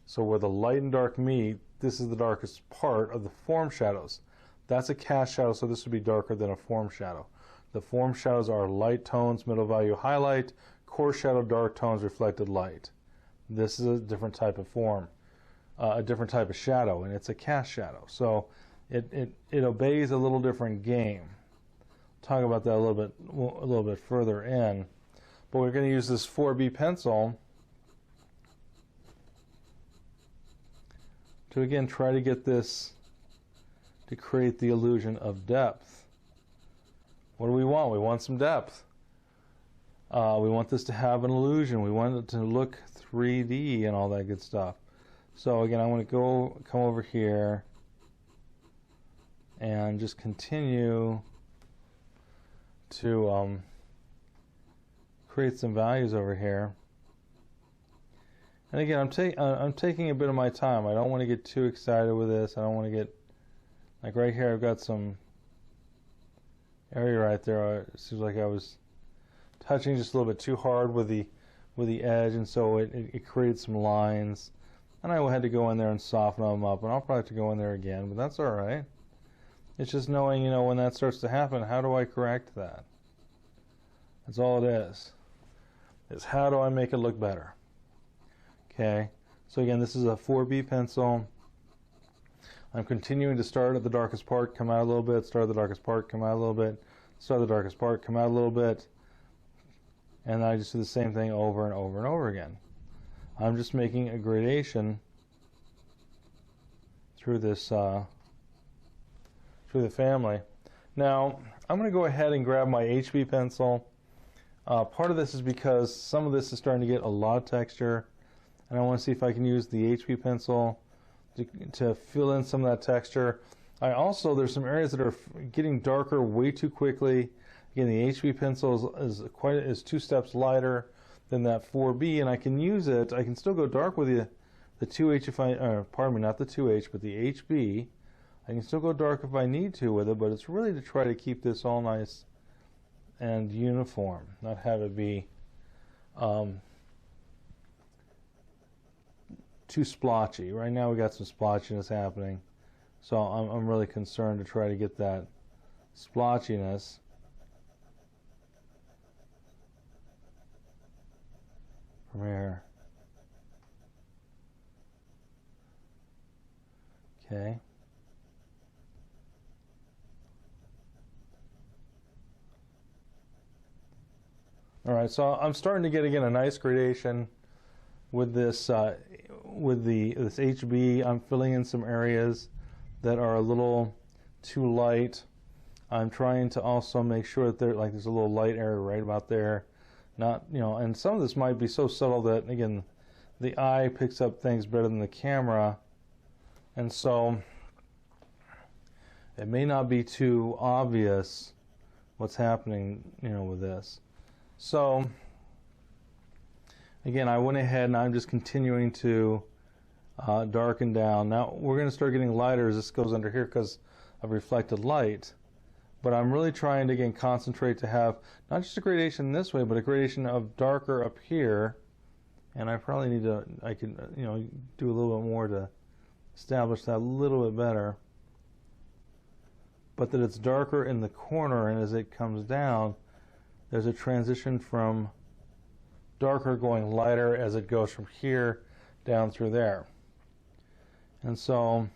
So where the light and dark meet, this is the darkest part of the form shadows. That's a cast shadow, so this would be darker than a form shadow. The form shadows are light tones, middle value highlight, core shadow, dark tones, reflected light. This is a different type of form, a different type of shadow, and it's a cast shadow. So it obeys a little different game. Talk about that a little bit further in. But we're going to use this 4B pencil to again try to get this to create the illusion of depth. What do we want? We want some depth. We want this to have an illusion. We want it to look 3D and all that good stuff. So again, I'm going to come over here and just continue to create some values over here. And again, I'm taking a bit of my time. I don't want to get too excited with this. I don't want to get, like right here, I've got some area right there. It seems like I was touching just a little bit too hard with the edge, and so it created some lines. And I had to go in there and soften them up, and I'll probably have to go in there again, but that's all right. It's just knowing, you know, when that starts to happen, how do I correct that? That's all it is how do I make it look better? Okay, so again, this is a 4B pencil. I'm continuing to start at the darkest part, come out a little bit, start at the darkest part, come out a little bit, start at the darkest part, come out a little bit, and I just do the same thing over and over and over again. I'm just making a gradation through this, through the family. Now, I'm going to go ahead and grab my HB pencil. Part of this is because some of this is starting to get a lot of texture, and I want to see if I can use the HB pencil to fill in some of that texture. There's some areas that are getting darker way too quickly. Again, the HB pencil is 2 steps lighter than that 4B, and I can use it. I can still go dark with the 2H if pardon me, not the 2H, but the HB. I can still go dark if I need to with it, but it's really to try to keep this all nice and uniform, not have it be too splotchy. Right now we got some splotchiness happening, so I'm really concerned to try to get that splotchiness. From here. Okay. All right, so I'm starting to get again a nice gradation with this this HB. I'm filling in some areas that are a little too light. I'm trying to also make sure that there's a little light area right about there. Not, you know, and some of this might be so subtle that again the eye picks up things better than the camera, and so it may not be too obvious what's happening, you know, with this. So again, I went ahead and I'm just continuing to darken down. Now we're going to start getting lighter as this goes under here because of reflected light. But I'm really trying to, again, concentrate to have not just a gradation this way, but a gradation of darker up here. And I probably need to, I can, you know, do a little bit more to establish that a little bit better. But that it's darker in the corner, and as it comes down, there's a transition from darker going lighter as it goes from here down through there. And so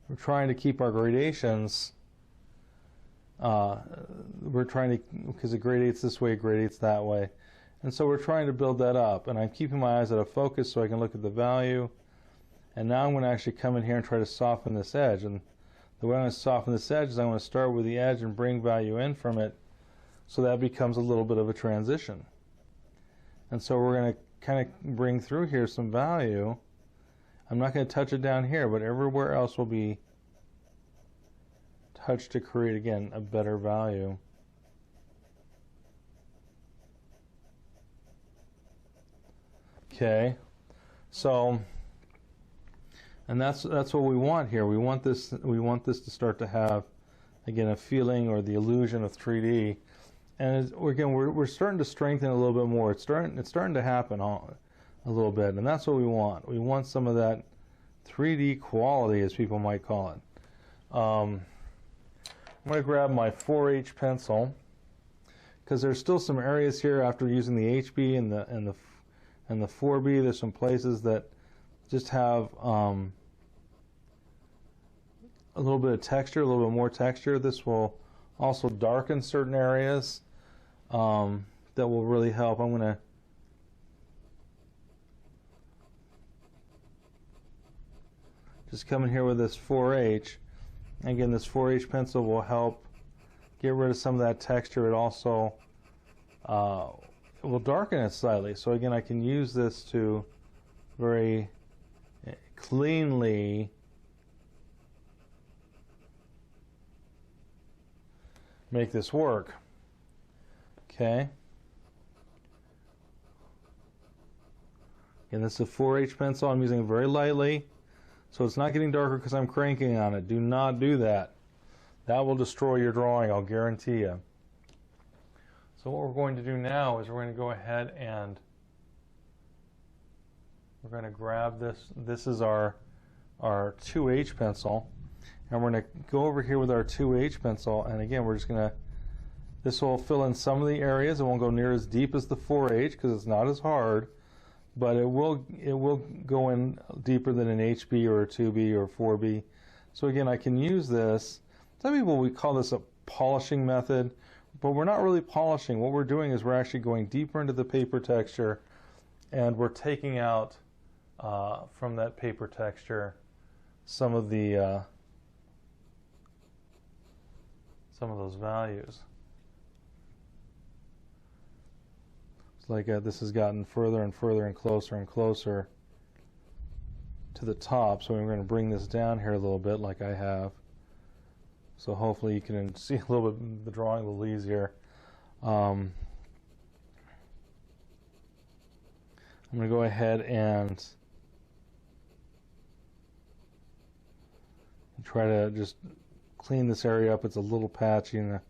we're trying to keep our gradations, we're trying to, because it gradates this way, it gradates that way. And so we're trying to build that up. And I'm keeping my eyes out of focus so I can look at the value. And now I'm going to actually come in here and try to soften this edge. And the way I'm going to soften this edge is I'm going to start with the edge and bring value in from it, so that becomes a little bit of a transition. And so we're going to kind of bring through here some value. I'm not going to touch it down here, but everywhere else will be touched to create, again, a better value. Okay, so, and that's what we want here. We want this to start to have, again, a feeling or the illusion of 3D. And again, we're starting to strengthen a little bit more. It's starting to happen a little bit, and that's what we want. We want some of that 3D quality, as people might call it. I'm going to grab my 4H pencil, because there's still some areas here after using the HB and the 4B. There's some places that just have a little bit of texture, a little bit more texture. This will also darken certain areas that will really help. I'm going to just come in here with this 4H. Again, this 4H pencil will help get rid of some of that texture. It also will darken it slightly. So again, I can use this to very cleanly make this work. Okay. And this is a 4H pencil. I'm using it very lightly, so it's not getting darker because I'm cranking on it. Do not do that. That will destroy your drawing, I'll guarantee you. So what we're going to do now is we're going to go ahead and we're going to grab this. This is our 2H pencil. And we're going to go over here with our 2H pencil, and again, we're just going to, this will fill in some of the areas. It won't go near as deep as the 4H because it's not as hard, but it will go in deeper than an HB or a 2B or a 4B. So again, I can use this. Some people, we call this a polishing method, but we're not really polishing. What we're doing is we're actually going deeper into the paper texture, and we're taking out from that paper texture some of those values. It's like this has gotten further and further and closer to the top, so we're going to bring this down here a little bit like I have. So hopefully you can see a little bit the drawing a little easier. I'm going to go ahead and try to just clean this area up. It's a little patchy in a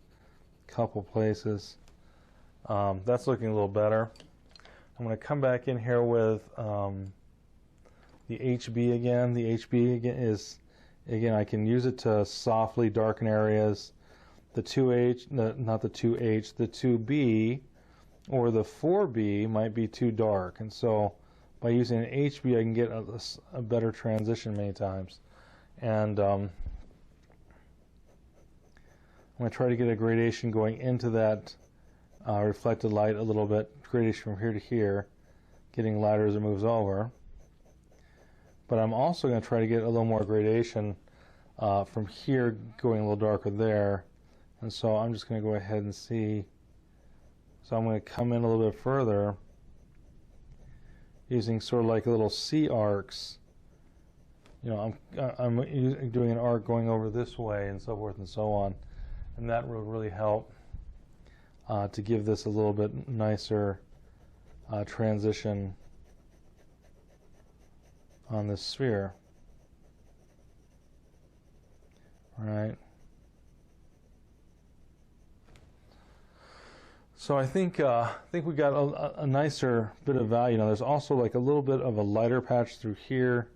couple places. That's looking a little better. I'm going to come back in here with the HB again. The HB again is, again, I can use it to softly darken areas. The 2H, not the 2H, the 2B or the 4B might be too dark, and so by using an HB I can get a better transition many times. And I'm going to try to get a gradation going into that reflected light a little bit, gradation from here to here, getting lighter as it moves over. But I'm also going to try to get a little more gradation from here going a little darker there. And so I'm just going to go ahead and see. So I'm going to come in a little bit further using sort of like little C arcs. You know, I'm doing an arc going over this way and so forth and so on. And that will really help to give this a little bit nicer transition on this sphere. All right. So I think we got a nicer bit of value. Now there's also like a little bit of a lighter patch through here.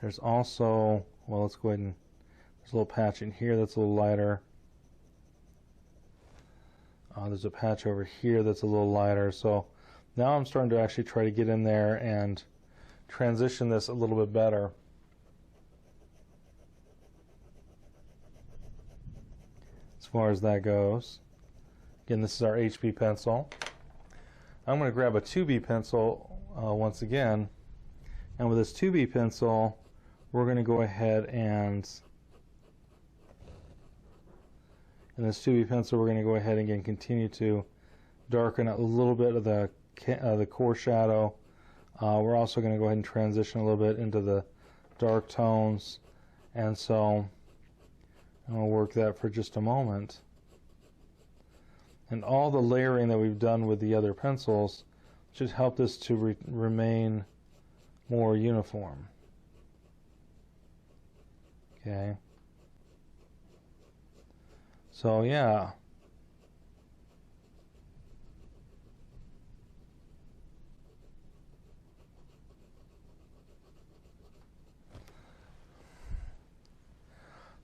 There's also, well, let's go ahead and, there's a little patch in here that's a little lighter. There's a patch over here that's a little lighter. So now I'm starting to actually try to get in there and transition this a little bit better. As far as that goes. Again, this is our HB pencil. I'm going to grab a 2B pencil once again. And with this 2B pencil, we're going to go ahead and, in this 2B pencil, we're going to go ahead and again continue to darken a little bit of the core shadow. We're also going to go ahead and transition a little bit into the dark tones. And so I'm going to work that for just a moment. And all the layering that we've done with the other pencils should help this to remain more uniform. Okay. So yeah.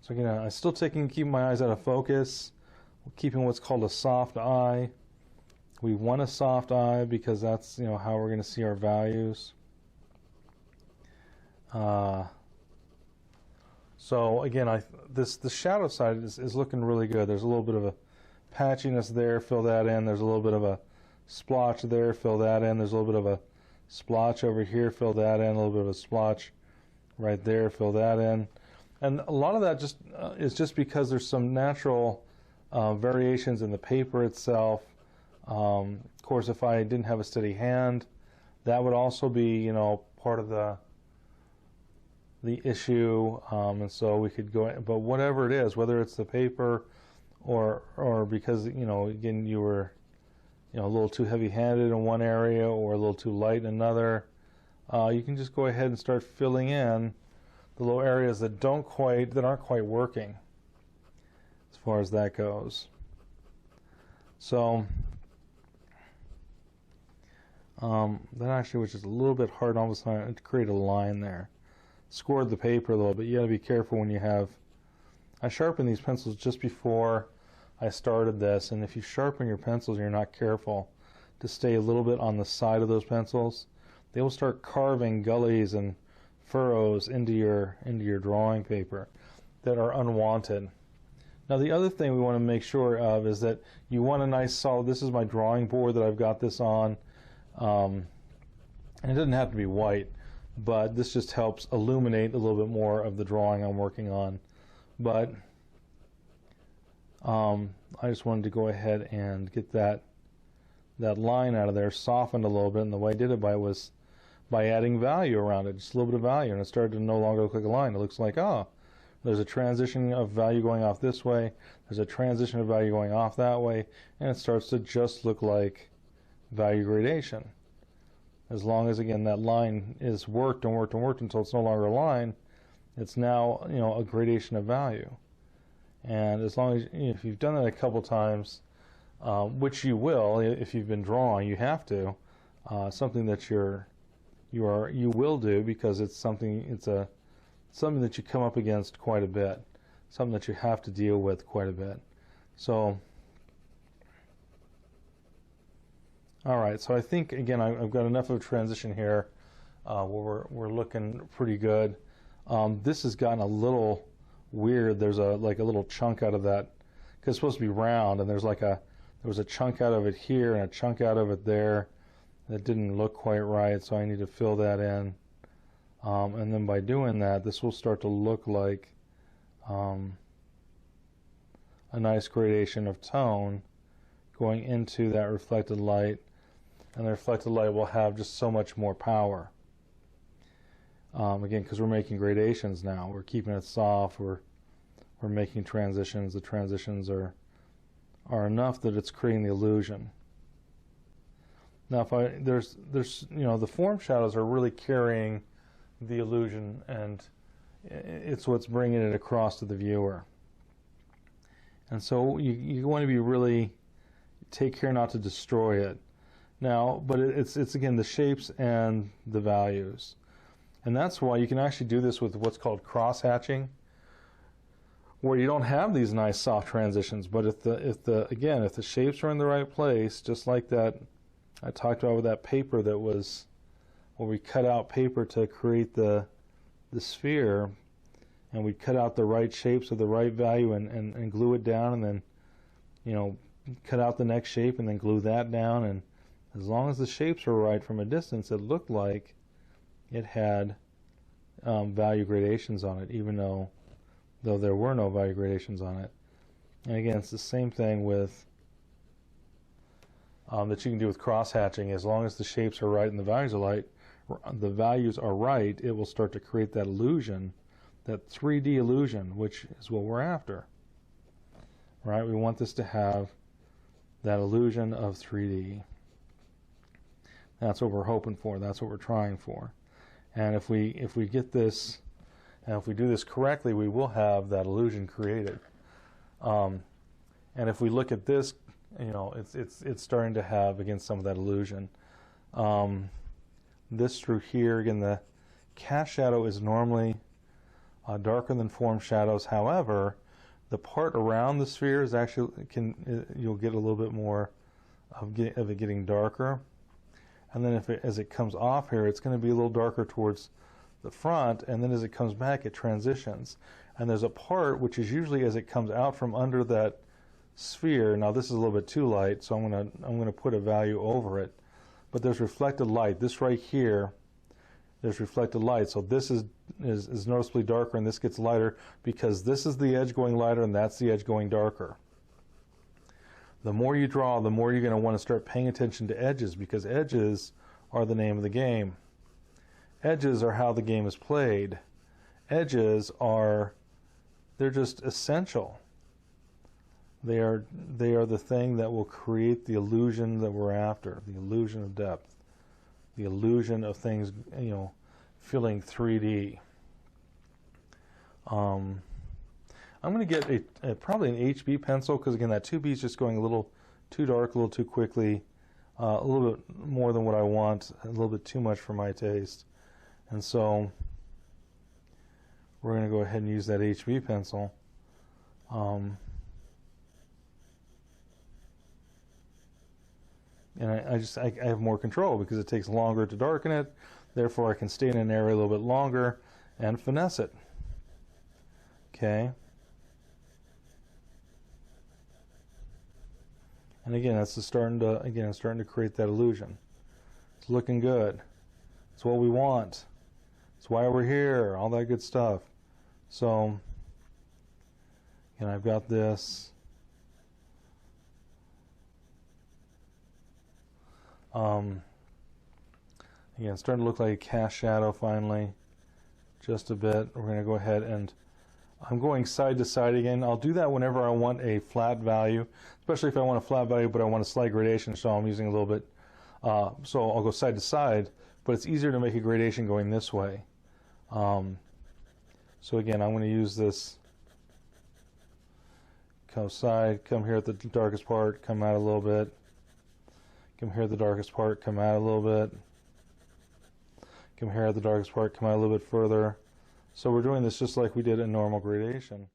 So again, I'm still keeping my eyes out of focus, keeping what's called a soft eye. We want a soft eye because that's how we're going to see our values. So again, the shadow side is looking really good. There's a little bit of a patchiness there, fill that in. There's a little bit of a splotch there, fill that in. There's a little bit of a splotch over here, fill that in. A little bit of a splotch right there, fill that in. And a lot of that is just because there's some natural variations in the paper itself. Of course, if I didn't have a steady hand, that would also be part of the issue, and so we could go. But whatever it is, whether it's the paper or because again you were a little too heavy-handed in one area or a little too light in another, you can just go ahead and start filling in the little areas that aren't quite working as far as that goes. So that actually was just a little bit hard almost to create a line there. Scored the paper a little bit. You got to be careful when you have. I sharpened these pencils just before I started this, and if you sharpen your pencils and you're not careful to stay a little bit on the side of those pencils, they will start carving gullies and furrows into your drawing paper that are unwanted. Now the other thing we want to make sure of is that you want a nice solid. This is my drawing board that I've got this on, and it doesn't have to be white, but this just helps illuminate a little bit more of the drawing I'm working on. But I just wanted to go ahead and get that line out of there, softened a little bit, and the way I did it was by adding value around it, just a little bit of value, and it started to no longer look like a line. It looks like, there's a transition of value going off this way, there's a transition of value going off that way, and it starts to just look like value gradation. As long as, again, that line is worked and worked and worked until it's no longer a line, it's now a gradation of value. And as long as if you've done that a couple times, which you will if you've been drawing, you have to, something that you will do because it's something that you come up against quite a bit, something that you have to deal with quite a bit. So all right, so I think, again, I've got enough of a transition here where we're looking pretty good. This has gotten a little weird. There's like a little chunk out of that, because it's supposed to be round, and there was a chunk out of it here and a chunk out of it there that didn't look quite right, so I need to fill that in. And then by doing that, this will start to look like a nice gradation of tone going into that reflected light, and the reflected light will have just so much more power. Again, because we're making gradations now, we're keeping it soft, we're making transitions. The transitions are enough that it's creating the illusion. Now, there's the form shadows are really carrying the illusion, and it's what's bringing it across to the viewer. And so you want to be really take care not to destroy it. Now, but it's again the shapes and the values, and that's why you can actually do this with what's called cross hatching, where you don't have these nice soft transitions. But if the shapes are in the right place, just like that I talked about with that paper that was where we cut out paper to create the sphere, and we cut out the right shapes of the right value and glue it down, and then cut out the next shape and then glue that down, and as long as the shapes were right from a distance, it looked like it had value gradations on it, even though there were no value gradations on it. And again, it's the same thing with that you can do with cross hatching. As long as the shapes are right and the values are right, it will start to create that illusion, that 3D illusion, which is what we're after. Right? We want this to have that illusion of 3D. That's what we're hoping for. That's what we're trying for. And if we get this, and if we do this correctly, we will have that illusion created. And if we look at this, you know, it's starting to have, again, some of that illusion. This through here, again, the cast shadow is normally darker than form shadows. However, the part around the sphere is actually, you'll get a little bit more of it getting darker. And then as it comes off here, it's going to be a little darker towards the front, and then as it comes back, it transitions. And there's a part which is usually as it comes out from under that sphere. Now this is a little bit too light, so I'm going to put a value over it. But there's reflected light. This right here, there's reflected light. So this is noticeably darker, and this gets lighter because this is the edge going lighter, and that's the edge going darker. The more you draw, the more you're going to want to start paying attention to edges, because edges are the name of the game. Edges are how the game is played. Edges are, they're just essential. They are the thing that will create the illusion that we're after, the illusion of depth, the illusion of things, you know, feeling 3D. I'm going to get probably an HB pencil, because again that 2B is just going a little too dark, a little too quickly, a little bit more than what I want, a little bit too much for my taste. And so we're going to go ahead and use that HB pencil. And I have more control because it takes longer to darken it. Therefore, I can stay in an area a little bit longer and finesse it. Okay. And again, that's starting to create that illusion. It's looking good. It's what we want. It's why we're here. All that good stuff. So, and I've got this. Again, it's starting to look like a cast shadow finally. Just a bit. We're going to go ahead and I'm going side to side again. I'll do that whenever I want a flat value, especially if I want a flat value but I want a slight gradation, so I'm using a little bit. So I'll go side to side, but it's easier to make a gradation going this way. So again, I'm going to use this. Come side, come here at the darkest part, come out a little bit. Come here at the darkest part, come out a little bit. Come here at the darkest part, come out a little bit further. So we're doing this just like we did in normal gradation.